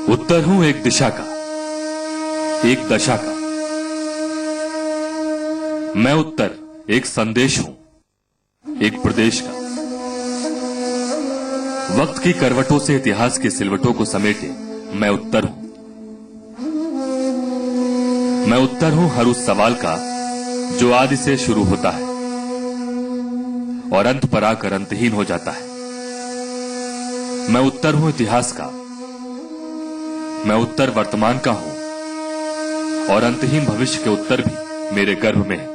उत्तर हूं एक दिशा का, एक दशा का। मैं उत्तर एक संदेश हूं, एक प्रदेश का। वक्त की करवटों से इतिहास के सिलवटों को समेटे मैं उत्तर हूं। मैं उत्तर हूं हर उस सवाल का जो आदि से शुरू होता है और अंत पर आकर अंतहीन हो जाता है। मैं उत्तर हूं इतिहास का। मैं उत्तर वर्तमान का हूं और अंतहीन भविष्य के उत्तर भी मेरे गर्भ में है।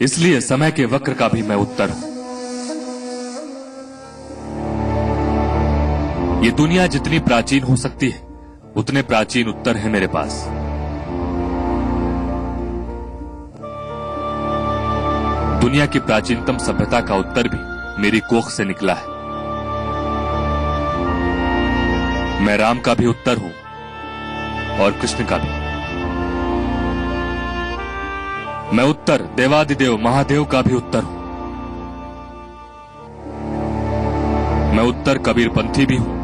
इसलिए समय के वक्र का भी मैं उत्तर हूं। ये दुनिया जितनी प्राचीन हो सकती है उतने प्राचीन उत्तर हैं मेरे पास। दुनिया की प्राचीनतम सभ्यता का उत्तर भी मेरी कोख से निकला है। मैं राम का भी उत्तर हूं और कृष्ण का भी। मैं उत्तर देवादिदेव महादेव का भी उत्तर हूं। मैं उत्तर कबीरपंथी भी हूं।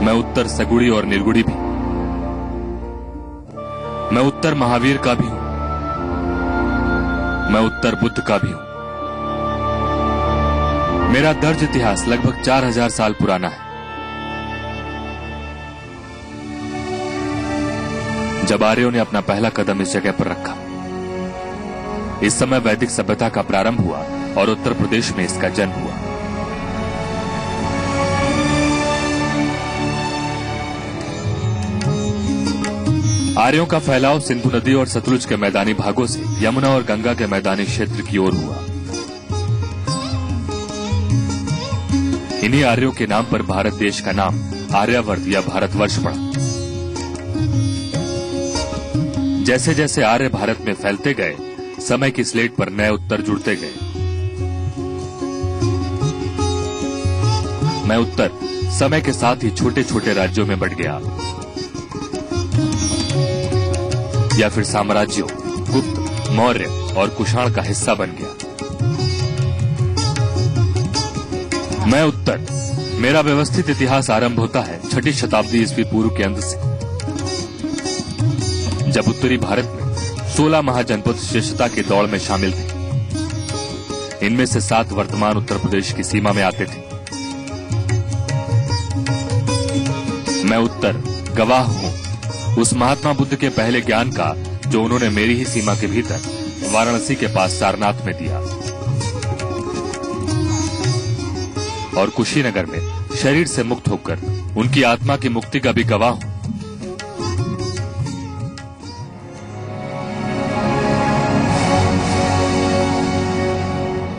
मैं उत्तर सगुड़ी और निर्गुड़ी भी। मैं उत्तर महावीर का भी हूं। मैं उत्तर बुद्ध का भी हूं। मेरा दर्ज इतिहास लगभग 4000 साल पुराना है। जब आर्यों ने अपना पहला कदम इस जगह पर रखा, इस समय वैदिक सभ्यता का प्रारंभ हुआ और उत्तर प्रदेश में इसका जन्म हुआ। आर्यों का फैलाव सिंधु नदी और सतलुज के मैदानी भागों से यमुना और गंगा के मैदानी क्षेत्र की ओर हुआ। इन्हीं आर्यों के नाम पर भारत देश का नाम आर्यावर्त या भारतवर्ष पड़ा। जैसे जैसे आर्य भारत में फैलते गए, समय की स्लेट पर नए उत्तर जुड़ते गए। मैं उत्तर समय के साथ ही छोटे छोटे राज्यों में बंट गया, या फिर साम्राज्यों गुप्त, मौर्य और कुषाण का हिस्सा बन गया। मैं उत्तर, मेरा व्यवस्थित इतिहास आरंभ होता है 6ठी शताब्दी ईस्वी पूर्व के अंत से, जब उत्तरी भारत में 16 महाजनपद श्रेष्ठता की दौड़ में शामिल थे। इनमें से 7 वर्तमान उत्तर प्रदेश की सीमा में आते थे। मैं उत्तर गवाह हूं उस महात्मा बुद्ध के पहले ज्ञान का जो उन्होंने मेरी ही सीमा के भीतर वाराणसी के पास सारनाथ में दिया, और कुशीनगर में शरीर से मुक्त होकर उनकी आत्मा की मुक्ति का भी गवाह हूं।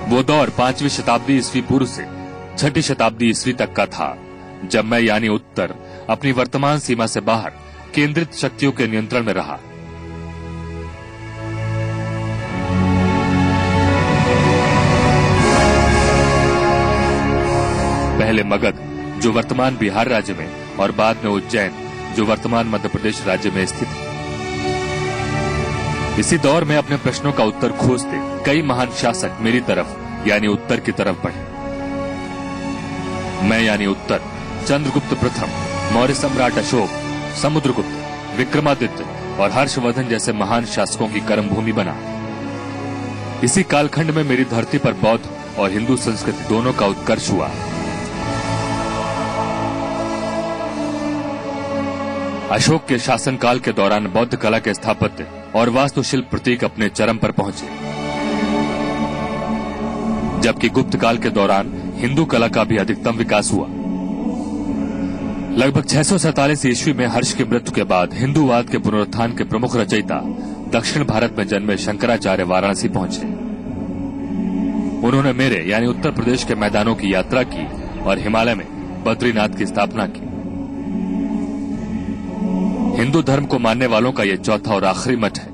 वो दौर 5वीं शताब्दी ईस्वी पूर्व से 6ठी शताब्दी ईस्वी तक का था, जब मैं यानी उत्तर अपनी वर्तमान सीमा से बाहर केंद्रित शक्तियों के नियंत्रण में रहा। पहले मगध, जो वर्तमान बिहार राज्य में, और बाद में उज्जैन, जो वर्तमान मध्य प्रदेश राज्य में स्थित है। इसी दौर में अपने प्रश्नों का उत्तर खोजते कई महान शासक मेरी तरफ यानी उत्तर की तरफ बढ़े। मैं यानी उत्तर चंद्रगुप्त प्रथम, मौर्य सम्राट अशोक, समुद्रगुप्त, विक्रमादित्य और हर्षवर्धन जैसे महान शासकों की कर्मभूमि बना। इसी कालखंड में मेरी धरती पर बौद्ध और हिंदू संस्कृति दोनों का उत्कर्ष हुआ। अशोक के शासनकाल के दौरान बौद्ध कला के स्थापत्य और वास्तुशिल्प प्रतीक अपने चरम पर पहुंचे, जबकि गुप्त काल के दौरान हिंदू कला का भी अधिकतम विकास हुआ। लगभग 647 ईस्वी में हर्ष की मृत्यु के बाद हिंदूवाद के पुनरुत्थान के प्रमुख रचयिता दक्षिण भारत में जन्मे शंकराचार्य वाराणसी पहुंचे। उन्होंने मेरे यानी उत्तर प्रदेश के मैदानों की यात्रा की और हिमालय में बद्रीनाथ की स्थापना की। हिंदू धर्म को मानने वालों का यह चौथा और आखिरी मठ है।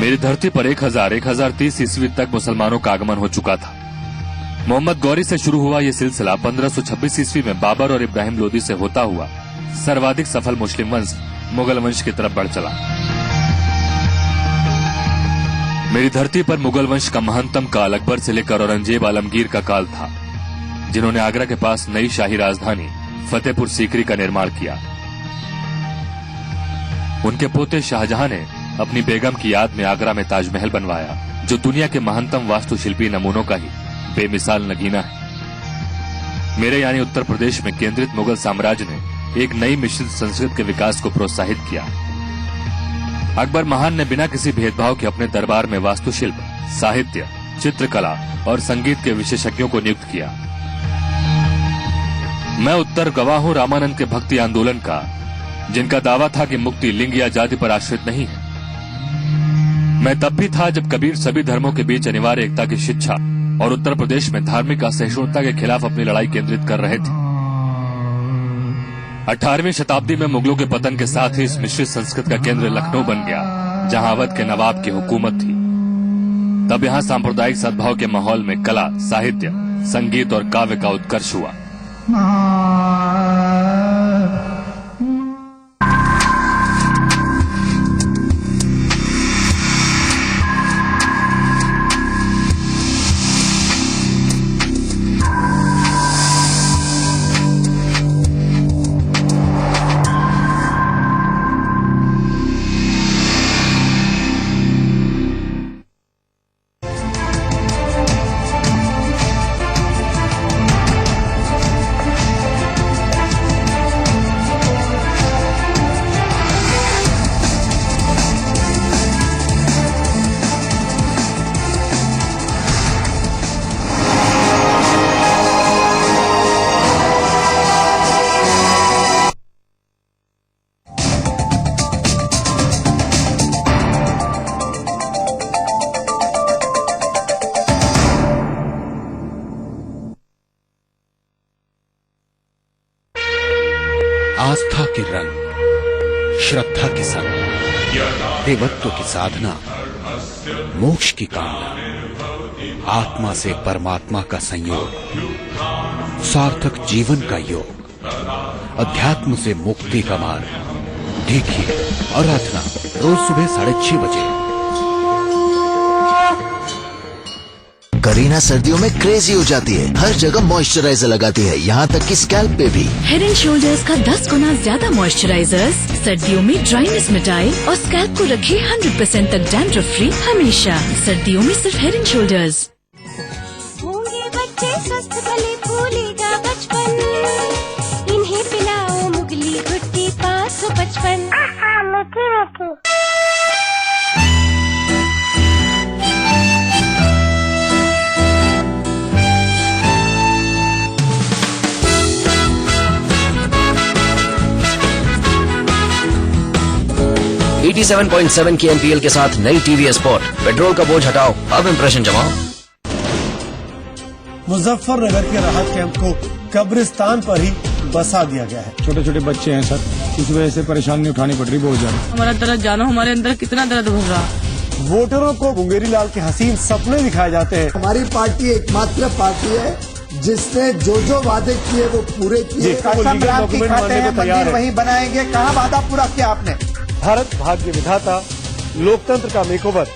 मेरी धरती पर 1030 ईस्वी तक मुसलमानों का आगमन हो चुका था। मोहम्मद गौरी से शुरू हुआ यह सिलसिला 1526 ईस्वी में बाबर और इब्राहिम लोदी से होता हुआ सर्वाधिक सफल मुस्लिम वंश मुगल वंश की तरफ बढ़ चला। मेरी धरती पर मुगल वंश का महत्तम काल अकबर से लेकर औरंगजेब आलमगीर का काल था। जिन्होंने आगरा के पास नई शाही राजधानी फतेहपुर सीकरी का निर्माण किया। उनके पोते शाहजहां ने अपनी बेगम की याद में आगरा में ताजमहल बनवाया, जो दुनिया के महानतम वास्तुशिल्पी नमूनों का ही बेमिसाल नगीना है। मेरे यानी उत्तर प्रदेश में केंद्रित मुगल साम्राज्य ने एक नई मिश्रित संस्कृति के विकास को प्रोत्साहित किया। अकबर महान ने बिना किसी भेदभाव के अपने दरबार में वास्तुशिल्प, साहित्य, चित्रकला और संगीत के विशेषज्ञों को नियुक्त किया। मैं उत्तर गवाह हूं रामानंद के भक्ति आंदोलन का, जिनका दावा था कि मुक्ति लिंग या जाति पर आश्रित नहीं है। मैं तब भी था जब कबीर सभी धर्मों के बीच अनिवार्य एकता की शिक्षा और उत्तर प्रदेश में धार्मिक असहिष्णुता के खिलाफ अपनी लड़ाई केंद्रित कर रहे थे। 18वीं शताब्दी में मुगलों के पतन के साथ ही इस मिश्रित संस्कृति का केंद्र लखनऊ बन गया, जहां अवध के नवाब की हुकूमत थी। तब यहां सांप्रदायिक सद्भाव के माहौल में कला, साहित्य, संगीत और काव्य का उत्कर्ष हुआ। आस्था के रंग, श्रद्धा के संग, देवत्व की साधना, मोक्ष की कामना, आत्मा से परमात्मा का संयोग, सार्थक जीवन का योग, अध्यात्म से मुक्ति का मार्ग। देखिए आराधना रोज सुबह 6:30 बजे। करीना सर्दियों में क्रेजी हो जाती है, हर जगह मॉइस्चराइजर लगाती है, यहाँ तक कि स्कैल्प पे भी। हेड एंड शोल्डर्स का 10 गुना ज्यादा मॉइस्चराइजर्स सर्दियों में ड्राइनेस मिटाए और स्कैल्प को रखे 100% तक डैंड्रफ फ्री हमेशा। सर्दियों में सिर्फ हेड एंड शोल्डर्स। होंगे बच्चे स्वस्थ भले भूलेगा बचपन, इन्हें पिलाओ मुगली घुट्टी 555। ET 7.7 की MPL के साथ नई TVS स्पोर्ट। पेट्रोल का बोझ हटाओ, अब इंप्रेशन जमाओ। मुजफ्फरनगर के राहत कैंप को कब्रिस्तान पर ही बसा दिया गया है। छोटे छोटे बच्चे हैं सर, इस वजह से परेशानी उठानी पड़ रही बहुत ज्यादा। हमारा दर्द जानो, हमारे अंदर कितना दर्द भर रहा। वोटरों को मुंगेरी लाल के हसीन सपने दिखाए जाते हैं। हमारी पार्टी एकमात्र पार्टी है जिसने जो वादे किए वो पूरे किए। मंदिर वहीं बनाएंगे, कहाँ वादा पूरा किया आपने? भारत भाग्य विधाता, लोकतंत्र का मेकओवर।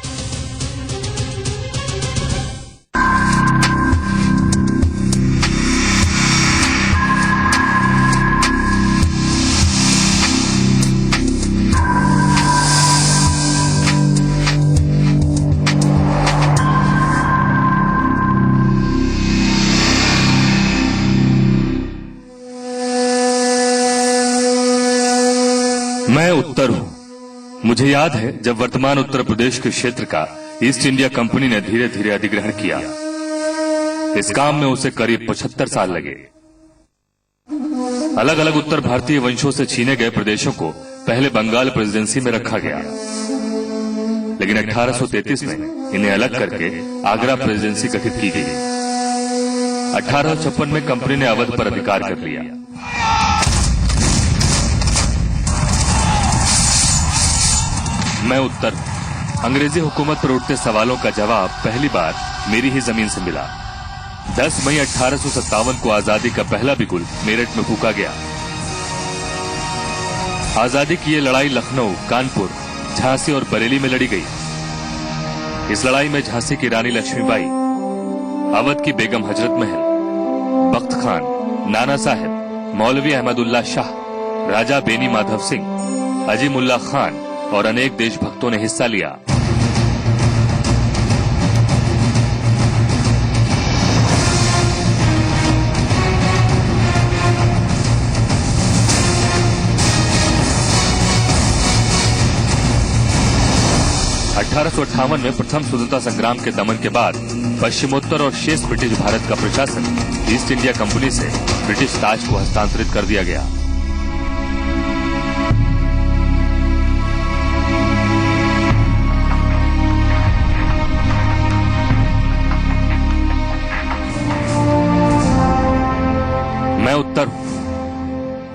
मैं उत्तर हूं। मुझे याद है जब वर्तमान उत्तर प्रदेश के क्षेत्र का ईस्ट इंडिया कंपनी ने धीरे धीरे अधिग्रहण किया। इस काम में उसे करीब 75 साल लगे। अलग अलग उत्तर भारतीय वंशों से छीने गए प्रदेशों को पहले बंगाल प्रेसिडेंसी में रखा गया, लेकिन 1833 में इन्हें अलग करके आगरा प्रेसिडेंसी गठित की गई। 1856 में कंपनी ने अवध पर अधिकार कर लिया। मैं उत्तर। अंग्रेजी हुकूमत पर उठते सवालों का जवाब पहली बार मेरी ही जमीन से मिला। 10 मई 1857 को आजादी का पहला बिगुल मेरठ में फूंका गया। आजादी की ये लड़ाई लखनऊ, कानपुर, झांसी और बरेली में लड़ी गई। इस लड़ाई में झांसी की रानी लक्ष्मीबाई, अवध की बेगम हजरत महल, बख्त खान, नाना साहब, मौलवी अहमदुल्ला शाह, राजा बेनी माधव सिंह, अजीमुल्ला खान और अनेक देशभक्तों ने हिस्सा लिया। में प्रथम स्वतंत्रता संग्राम के दमन के बाद पश्चिमोत्तर और शेष ब्रिटिश भारत का प्रशासन ईस्ट इंडिया कंपनी से ब्रिटिश ताज को हस्तांतरित कर दिया गया। मैं उत्तर हूं।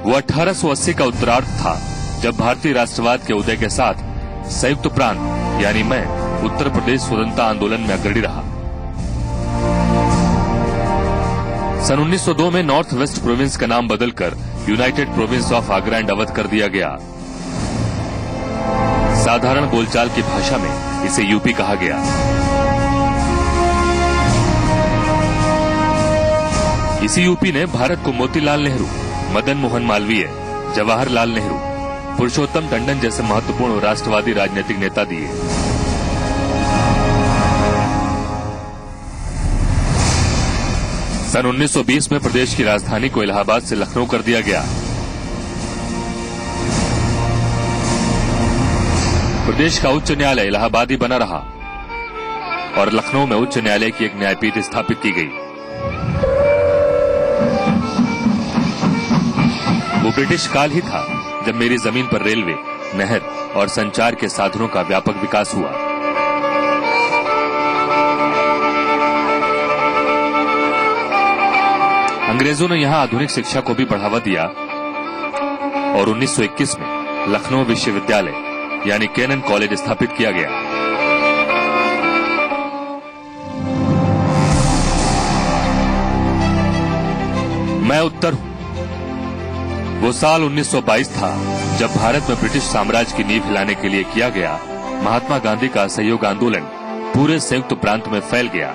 वो 1880 का उत्तरार्ध था जब भारतीय राष्ट्रवाद के उदय के साथ संयुक्त प्रांत यानी मैं उत्तर प्रदेश स्वतंत्रता आंदोलन में अग्रणी रहा। सन 1902 में नॉर्थ वेस्ट प्रोविंस का नाम बदलकर United province of Agra and Awadh कर दिया गया। साधारण बोलचाल की भाषा में इसे यूपी कहा गया। इसी यूपी ने भारत को मोतीलाल नेहरू, मदन मोहन मालवीय, जवाहरलाल नेहरू, पुरुषोत्तम टंडन जैसे महत्वपूर्ण राष्ट्रवादी राजनीतिक नेता दिए। सन 1920 में प्रदेश की राजधानी को इलाहाबाद से लखनऊ कर दिया गया। प्रदेश का उच्च न्यायालय इलाहाबाद ही बना रहा और लखनऊ में उच्च न्यायालय की एक न्यायपीठ स्थापित की गई। वो ब्रिटिश काल ही था जब मेरी जमीन पर रेलवे, नहर और संचार के साधनों का व्यापक विकास हुआ। अंग्रेजों ने यहां आधुनिक शिक्षा को भी बढ़ावा दिया और 1921 में लखनऊ विश्वविद्यालय यानी कैनन कॉलेज स्थापित किया गया। मैं उत्तर हूं। वो साल 1922 था जब भारत में ब्रिटिश साम्राज्य की नींव हिलाने के लिए किया गया महात्मा गांधी का असहयोग आंदोलन पूरे संयुक्त प्रांत में फैल गया।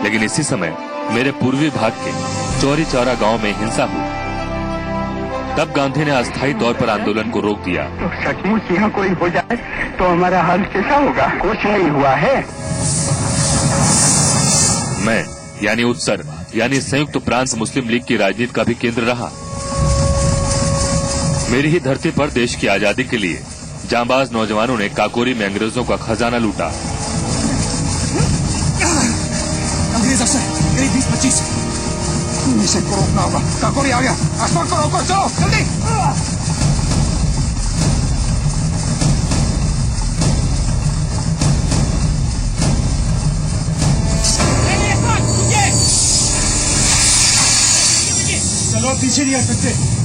लेकिन इसी समय मेरे पूर्वी भाग के चौरी चौरा गांव में हिंसा हुई। तब गांधी ने अस्थायी तौर पर आंदोलन को रोक दिया। तो सचमुच यहाँ कोई हो जाए तो हमारा हाल कैसा होगा? कुछ नहीं हुआ है। मैं यानी उत्तर यानी संयुक्त प्रांत मुस्लिम लीग की राजनीति का भी केंद्र रहा। मेरी ही धरती पर देश की आजादी के लिए जांबाज नौजवानों ने काकोरी में अंग्रेजों का खजाना लूटा। अंग्रेज अफसर करीब 20-25 निषेध को रोकना होगा। काकोरी आ गया। आसमान को रोको, चलो जल्दी। चलो पीछे नहीं आ सकते।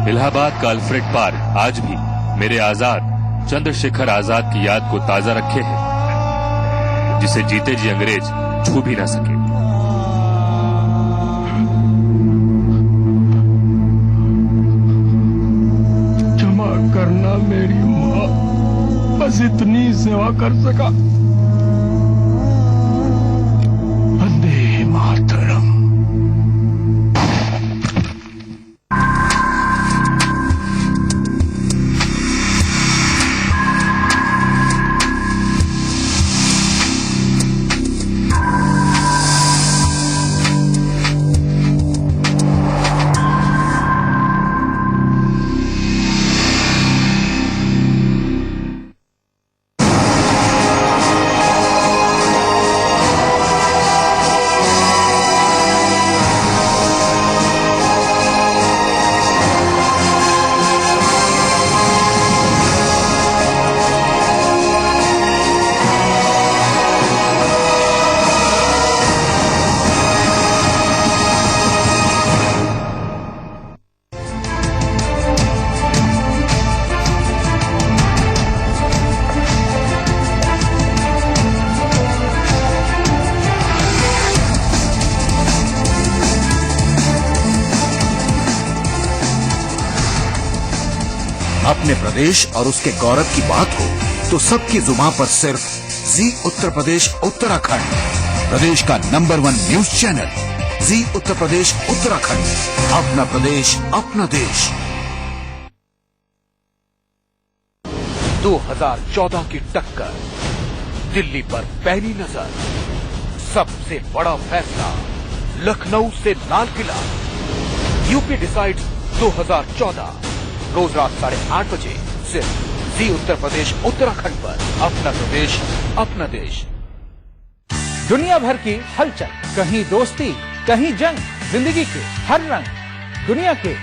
इलाहाबाद का अल्फ्रेड पार्क आज भी मेरे आजाद चंद्रशेखर आजाद की याद को ताजा रखे है, जिसे जीते जी अंग्रेज छू भी ना सके। क्षमा करना मेरी माँ, बस इतनी सेवा कर सका। मातरम। अपने प्रदेश और उसके गौरव की बात हो तो सबकी जुबान पर सिर्फ जी उत्तर प्रदेश उत्तराखंड, प्रदेश का नंबर 1 न्यूज चैनल जी उत्तर प्रदेश उत्तराखंड। अपना प्रदेश अपना देश। 2014 की टक्कर, दिल्ली पर पहली नजर, सबसे बड़ा फैसला, लखनऊ से लाल किला। यूपी डिसाइड्स 2014 रोज रात 8:30 बजे सिर्फ जी उत्तर प्रदेश उत्तराखंड पर। अपना प्रदेश अपना देश। दुनिया भर की हलचल, कहीं दोस्ती कहीं जंग, जिंदगी के हर रंग, दुनिया के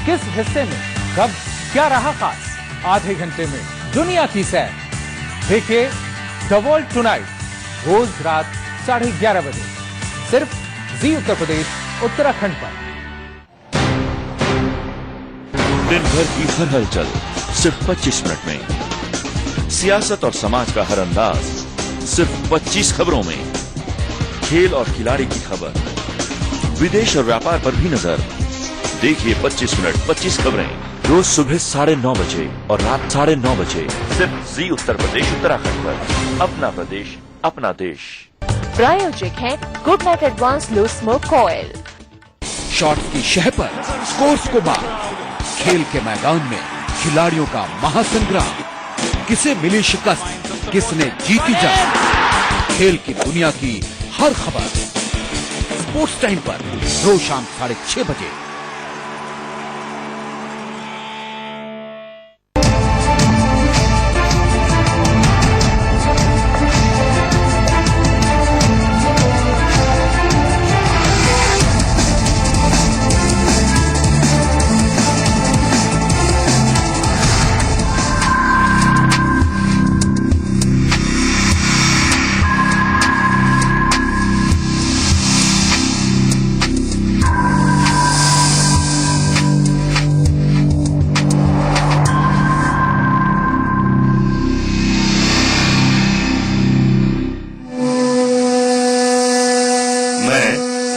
किस हिस्से में कब क्या रहा खास, आधे घंटे में दुनिया की सैर। देखिए द वर्ल्ड टुनाइट रोज रात 11:30 बजे सिर्फ जी उत्तर प्रदेश उत्तराखंड पर। दिन भर की हर हलचल सिर्फ 25 मिनट में। सियासत और समाज का हर अंदाज सिर्फ 25 खबरों में। खेल और खिलाड़ी की खबर, विदेश और व्यापार पर भी नजर। देखिए 25 मिनट 25 खबरें रोज सुबह 9:30 बजे और रात 9:30 बजे सिर्फ जी उत्तर प्रदेश उत्तराखंड पर। अपना प्रदेश अपना देश। प्रायोजक है good night advance low smoke oil. Shots की शह पर स्कोर्स को मार। खेल के मैदान में खिलाड़ियों का महासंग्राम। किसे मिली शिकस्त, किसने जीती जंग। खेल की दुनिया की हर खबर स्पोर्ट्स टाइम पर रोज शाम 6:30 बजे।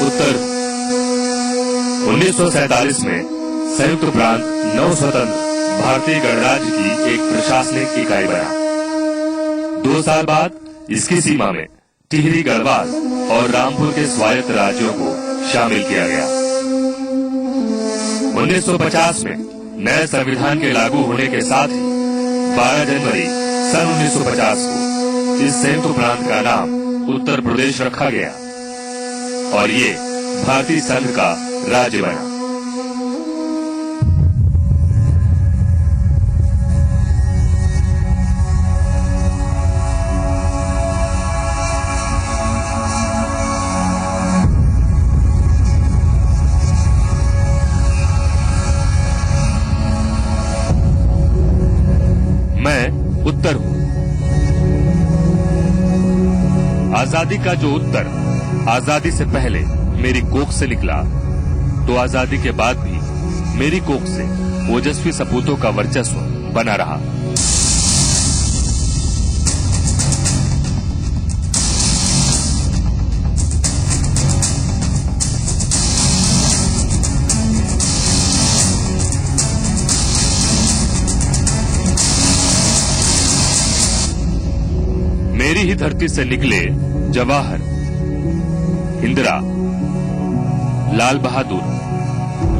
उत्तर 1947 में संयुक्त प्रांत नव स्वतंत्र भारतीय गणराज्य की एक प्रशासनिक इकाई बना। 2 साल बाद इसकी सीमा में टिहरी गढ़वाल और रामपुर के स्वायत्त राज्यों को शामिल किया गया। 1950 में नए संविधान के लागू होने के साथ ही 12 जनवरी सन 1950 को इस संयुक्त प्रांत का नाम उत्तर प्रदेश रखा गया और ये भारतीय संघ का राज्य बना। मैं उत्तर हूं। आजादी का जो उत्तर आजादी से पहले मेरी कोख से निकला, तो आजादी के बाद भी मेरी कोख से ओजस्वी सपूतों का वर्चस्व बना रहा। मेरी ही धरती से निकले जवाहर, इंदिरा, लाल बहादुर,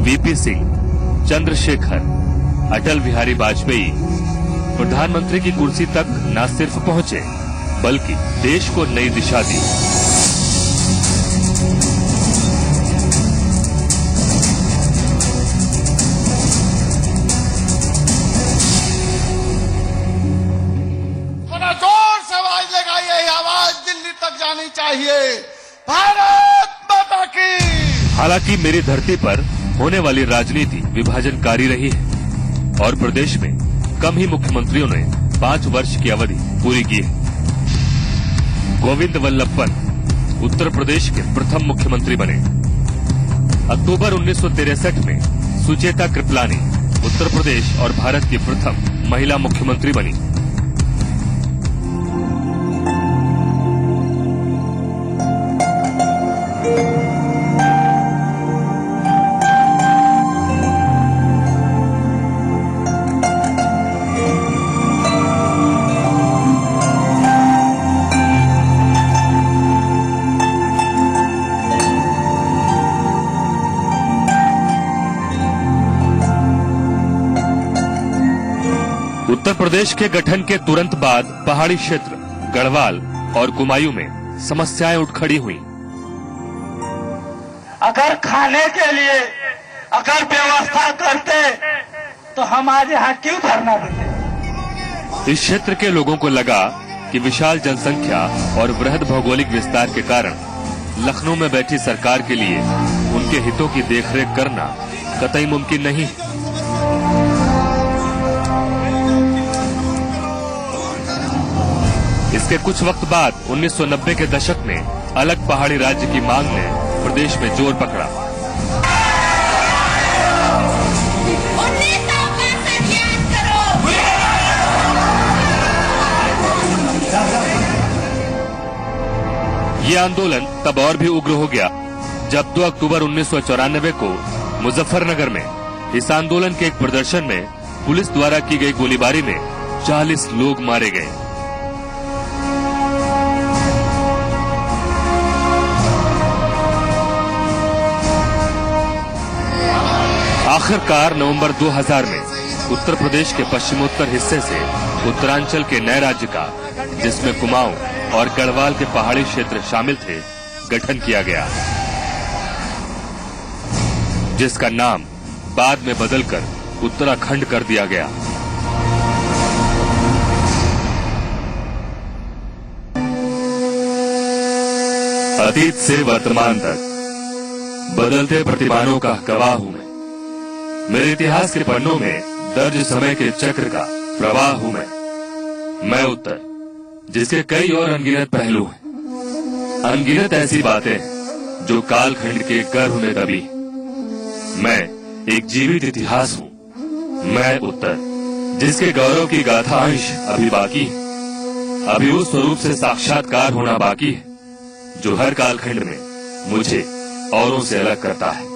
वीपी सिंह, चंद्रशेखर, अटल बिहारी वाजपेयी प्रधानमंत्री की कुर्सी तक न सिर्फ पहुंचे बल्कि देश को नई दिशा दी। जोर से आवाज लगाइए, आवाज दिल्ली तक जानी चाहिए, भारत माता की। हालांकि मेरी धरती पर होने वाली राजनीति विभाजनकारी रही है और प्रदेश में कम ही मुख्यमंत्रियों ने 5 वर्ष की अवधि पूरी की है। गोविंद वल्लभ पंत उत्तर प्रदेश के प्रथम मुख्यमंत्री बने। अक्टूबर 1963 में सुचेता कृपलानी उत्तर प्रदेश और भारत की प्रथम महिला मुख्यमंत्री बनी। उत्तर प्रदेश के गठन के तुरंत बाद पहाड़ी क्षेत्र गढ़वाल और कुमायूं में समस्याएं उठ खड़ी हुई। अगर खाने के लिए अगर व्यवस्था करते तो हम आज यहाँ क्यों धरना देते। इस क्षेत्र के लोगों को लगा कि विशाल जनसंख्या और वृहद भौगोलिक विस्तार के कारण लखनऊ में बैठी सरकार के लिए उनके हितों की देखरेख करना कतई मुमकिन नहीं। इसके कुछ वक्त बाद 1990 के दशक में अलग पहाड़ी राज्य की मांग ने प्रदेश में जोर पकड़ा। ये आंदोलन तब और भी उग्र हो गया जब 2 अक्टूबर 1994 को मुजफ्फरनगर में इस आंदोलन के एक प्रदर्शन में पुलिस द्वारा की गई गोलीबारी में 40 लोग मारे गए। आखिरकार नवंबर 2000 में उत्तर प्रदेश के पश्चिमोत्तर हिस्से से उत्तरांचल के नए राज्य का, जिसमें कुमाऊं और गढ़वाल के पहाड़ी क्षेत्र शामिल थे, गठन किया गया, जिसका नाम बाद में बदलकर उत्तराखंड कर दिया गया। अतीत से वर्तमान तक बदलते प्रतिमानों का गवाह हूं मेरे इतिहास के पन्नों में दर्ज समय के चक्र का प्रवाह हूं मैं उत्तर, जिसके कई और अनगिनत पहलू हैं, अनगिनत ऐसी बातें जो कालखंड के गर्भ में दबी। मैं एक जीवित इतिहास हूं, मैं उत्तर, जिसके गौरव की गाथा अंश अभी बाकी है, अभी उस स्वरूप से साक्षात्कार होना बाकी है जो हर कालखंड में मुझे औरों से अलग करता है।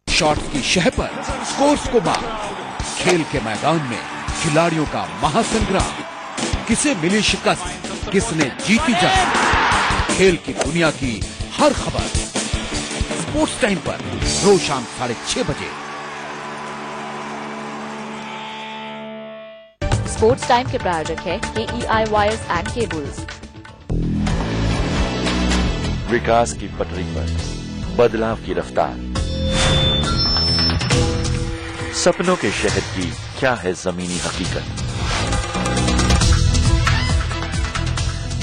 शॉट की शह पर स्कोर्स को मार, खेल के मैदान में खिलाड़ियों का महासंग्राम, किसे मिली शिकस्त, किसने जीती जंग, खेल की दुनिया की हर खबर स्पोर्ट्स टाइम पर रोज शाम 6:30 बजे। स्पोर्ट्स टाइम के प्रायोजक है KEI वायर्स एंड केबल्स। विकास की पटरी पर बदलाव की रफ्तार, सपनों के शहर की क्या है जमीनी हकीकत।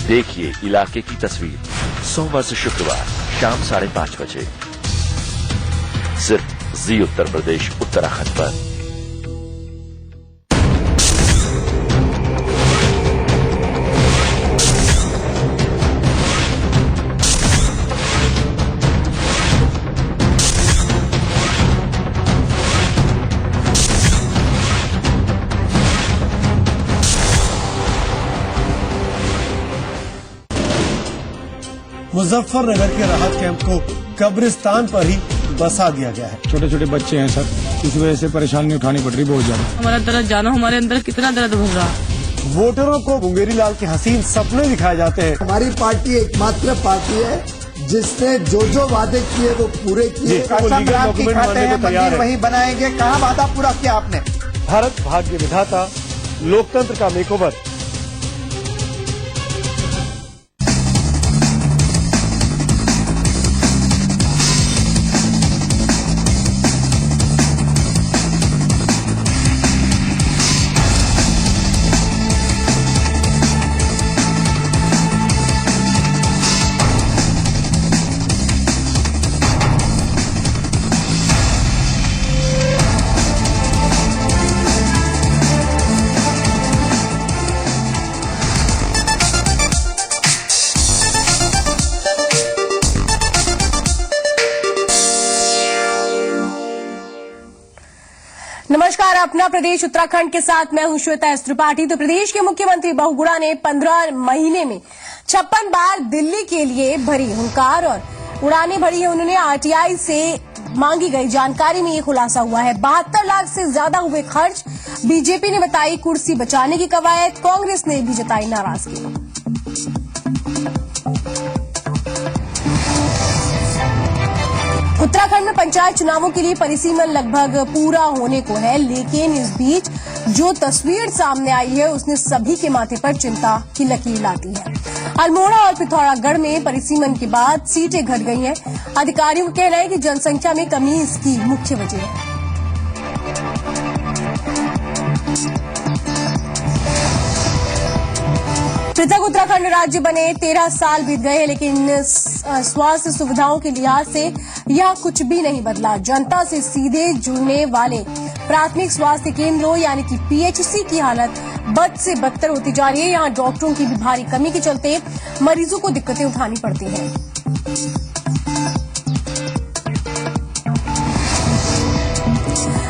देखिए इलाके की तस्वीर सोमवार से शुक्रवार शाम 5:30 बजे सिर्फ जी उत्तर प्रदेश उत्तराखंड पर। मुजफ्फरनगर के राहत कैंप को कब्रिस्तान पर ही बसा दिया गया है। छोटे छोटे बच्चे हैं सर, इस वजह से परेशानी उठानी पड़ रही बहुत ज्यादा। हमारा दर्द जानो, हमारे अंदर कितना दर्द भर रहा। वोटरों को मुंगेरी लाल के हसीन सपने दिखाए जाते हैं। हमारी पार्टी एकमात्र पार्टी है जिसने जो वादे किए वो पूरे किए। मंदिर वही बनाएंगे, कहाँ वादा पूरा किया आपने? भारत भाग्य विधाता, लोकतंत्र का मेकओवर। नमस्कार, अपना प्रदेश उत्तराखंड के साथ मैं हूं श्वेता त्रिपाठी। तो प्रदेश के मुख्यमंत्री बहुगुणा ने 15 महीने में 56 बार दिल्ली के लिए भरी हुंकार और उड़ानें भरी है। उन्होंने RTI से मांगी गई जानकारी में ये खुलासा हुआ है। 72 लाख से ज्यादा हुए खर्च। बीजेपी ने बताई कुर्सी बचाने की कवायद, कांग्रेस ने भी जताई नाराजगी। उत्तराखंड में पंचायत चुनावों के लिए परिसीमन लगभग पूरा होने को है, लेकिन इस बीच जो तस्वीर सामने आई है उसने सभी के माथे पर चिंता की लकीर लाती है। अल्मोड़ा और पिथौरागढ़ में परिसीमन के बाद सीटें घट गई हैं। अधिकारियों का कहना है कि जनसंख्या में कमी इसकी मुख्य वजह है। पृथक उत्तराखंड राज्य बने 13 साल बीत गए, लेकिन स्वास्थ्य सुविधाओं के लिहाज से यह कुछ भी नहीं बदला। जनता से सीधे जुड़ने वाले प्राथमिक स्वास्थ्य केंद्रों यानी कि PHC की हालत बद से बदतर होती जा रही है। यहाँ डॉक्टरों की भी भारी कमी के चलते मरीजों को दिक्कतें उठानी पड़ती हैं।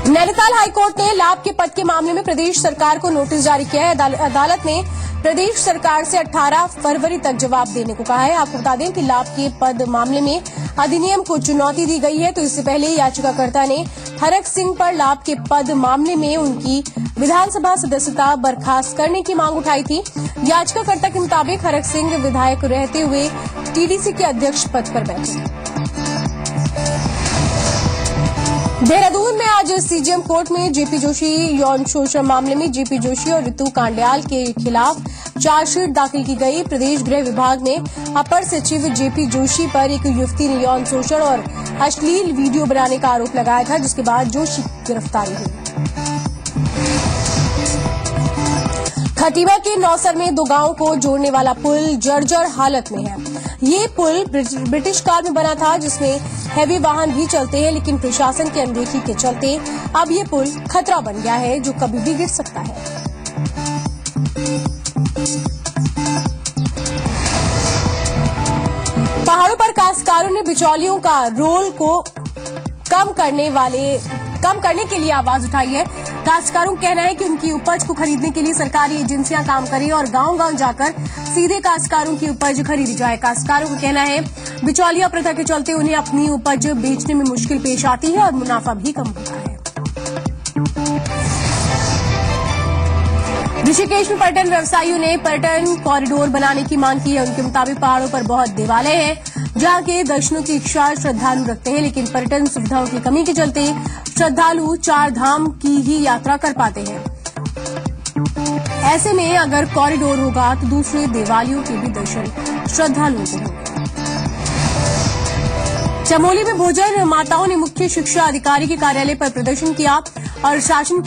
नैनीताल हाईकोर्ट ने लाभ के पद के मामले में प्रदेश सरकार को नोटिस जारी किया है। अदालत ने प्रदेश सरकार से 18 फरवरी तक जवाब देने को कहा है। आपको बता दें कि लाभ के पद मामले में अधिनियम को चुनौती दी गई है। तो इससे पहले याचिकाकर्ता ने हरक सिंह पर लाभ के पद मामले में उनकी विधानसभा सदस्यता बर्खास्त करने की मांग उठाई थी। याचिकाकर्ता के मुताबिक हरक सिंह विधायक रहते हुए TDC के अध्यक्ष पद पर बैठे। देहरादून में आज CGM कोर्ट में JP जोशी यौन शोषण मामले में JP जोशी और ऋतु कांडयाल के खिलाफ चार्जशीट दाखिल की गई। प्रदेश गृह विभाग ने अपर सचिव JP जोशी पर एक युवती ने यौन शोषण और अश्लील वीडियो बनाने का आरोप लगाया था, जिसके बाद जोशी की गिरफ्तारी हुई। खटीमा के नौसर में 2 गांवों को जोड़ने वाला पुल जर्जर हालत में है। ये पुल ब्रिटिश काल में बना था, जिसमें हैवी वाहन भी चलते हैं, लेकिन प्रशासन की अनदेखी के चलते अब ये पुल खतरा बन गया है, जो कभी भी गिर सकता है। पहाड़ों पर काश्तकारों ने बिचौलियों का रोल को कम करने के लिए आवाज उठाई है। काश्तकारों का कहना है कि उनकी उपज को खरीदने के लिए सरकारी एजेंसियां काम करें और गांव-गांव जाकर सीधे काश्तकारों की उपज खरीदी जाए। काश्तकारों का कहना है बिचौलिया प्रथा के चलते उन्हें अपनी उपज बेचने में मुश्किल पेश आती है और मुनाफा भी कम होता है। ऋषिकेश में पर्यटन व्यवसायियों ने पर्यटन कॉरिडोर बनाने की मांग की है। उनके मुताबिक पहाड़ों पर बहुत देवालय हैं जहां के दर्शनों की इच्छा श्रद्धालु रखते हैं, लेकिन पर्यटन सुविधाओं की कमी के चलते श्रद्धालु 4 धाम की ही यात्रा कर पाते हैं। ऐसे में अगर कॉरिडोर होगा तो दूसरे देवालयों के भी दर्शन श्रद्धालुओं को होंगे। चमोली में भोजन माताओं ने मुख्य शिक्षा अधिकारी के कार्यालय पर प्रदर्शन किया और शासन